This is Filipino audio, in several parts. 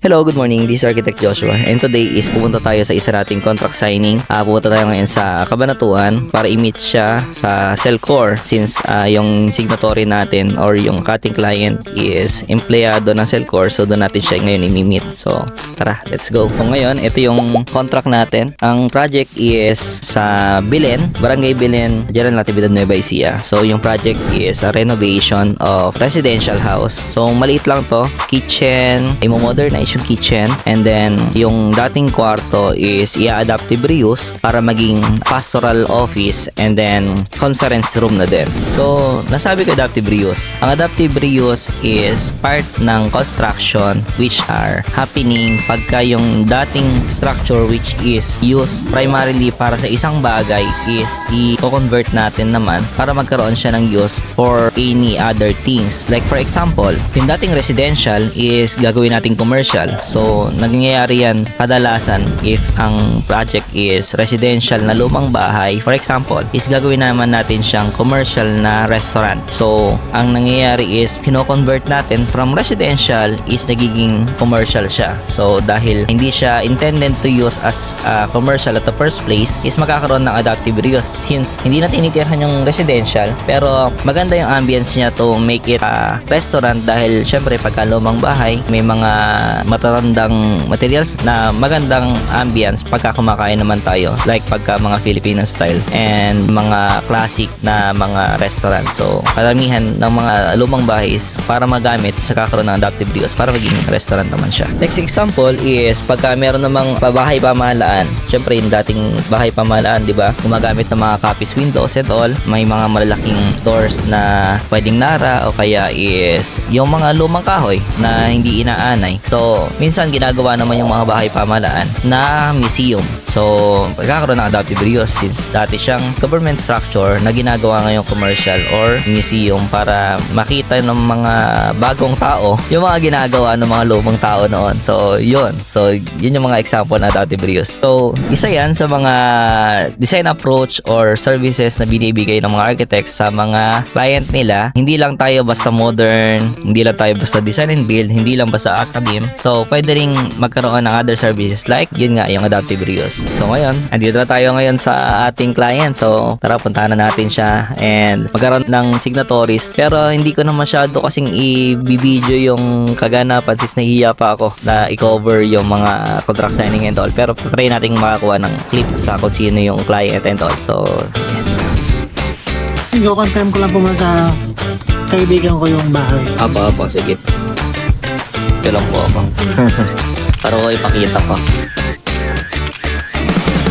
Hello, good morning. This is Architect Joshua and today is pupunta tayo sa isa nating contract signing. Pupunta tayo ngayon sa Cabanatuan para i-meet siya sa Cellcore since yung signatory natin or yung cutting client is empleyado ng Cellcore, so doon natin siya ngayon i-meet. So tara, let's go. So ngayon, ito yung contract natin. Ang project is sa Bilen, Barangay Bilen, General Natividad Nueva Ecija. So yung project is a renovation of residential house. So maliit lang to, kitchen, i-modernize yung kitchen, and then yung dating kwarto is i-adaptive reuse para maging pastoral office and then conference room na din. So nasabi ko adaptive reuse. Ang adaptive reuse is part ng construction which are happening pagka yung dating structure which is used primarily para sa isang bagay is i-convert natin naman para magkaroon siya ng use for any other things. Like for example, yung dating residential is gagawin nating commercial. So, nangyayari yan kadalasan if ang project is residential na lumang bahay. For example, is gagawin naman natin siyang commercial na restaurant. So, ang nangyayari is kino-convert natin from residential is nagiging commercial siya. So, dahil hindi siya intended to use as commercial at the first place, is magkakaroon ng adaptive reuse since hindi natin tinitirhan yung residential pero maganda yung ambience niya to make it a restaurant dahil syempre pagka lumang bahay may mga matatandang materials na magandang ambience pagka kumakain naman tayo like pagka mga Filipino style and mga classic na mga restaurant. So karamihan ng mga lumang bahay is para magamit sa kakaroon ng adaptive reuse para maging restaurant naman siya. Next example is pagka meron namang bahay pamahalaan, syempre yung dating bahay pamahalaan, di ba, gumagamit ng mga copies windows and all, may mga malalaking doors na pwedeng nara o kaya is yung mga lumang kahoy na hindi inaanay. So minsan ginagawa naman yung mga bahay pamahalaan na museum. So pagkakaroon ng adaptive reuse since dati siyang government structure na ginagawa ngayong commercial or museum para makita ng mga bagong tao yung mga ginagawa ng mga lumang tao noon. So yun. So yun yung mga example na adaptive reuse. So isa yan sa mga design approach or services na binibigay ng mga architects sa mga client nila. Hindi lang tayo basta modern, hindi lang tayo basta design and build, hindi lang basta academe. So pwede ring magkaroon ng other services like yun nga yung adaptive reuse. So ngayon, andito na tayo ngayon sa ating client. So tara, puntahan na natin siya and magkaroon ng signatories. Pero hindi ko na masyado kasing i-video yung kaganapan since nahihiya pa ako na i-cover yung mga contract signing and all. Pero try nating makakuha ng clip sa kung sino yung client and all. So yes. I-confirm ko lang po muna sa kaibigan ko yung bahay. Apo, sige. Ito lang po ako. Para ko ipakita ko.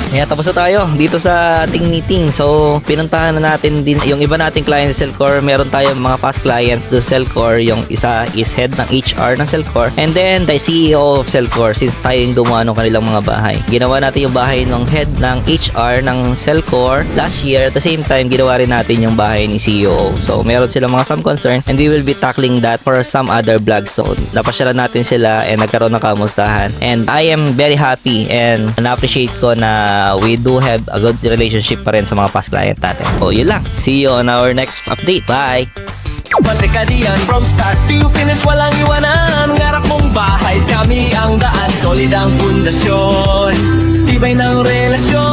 Kaya tapos na tayo dito sa ating meeting. So, pinuntahan na natin din yung iba nating clients sa Cellcore. Meron tayong mga past clients do Cellcore. Yung isa is head ng HR ng Cellcore. And then, the CEO of Cellcore since tayo yung gumawa ng kanilang mga bahay. Ginawa natin yung bahay ng head ng HR ng Cellcore last year. At the same time, ginawa rin natin yung bahay ni CEO. So, meron silang mga some concern and we will be tackling that for some other vlogs. So, napasyalan natin sila and nagkaroon ng kamustahan. And I am very happy and na-appreciate ko na we do have a good relationship pa rin sa mga past client natin. So, yun lang. See you on our next update. Bye! Patrikadian from start to finish, walang iwanan. Ngarap mong bahay, kami ang daan. Solid ang pundasyon, tibay ng relasyon.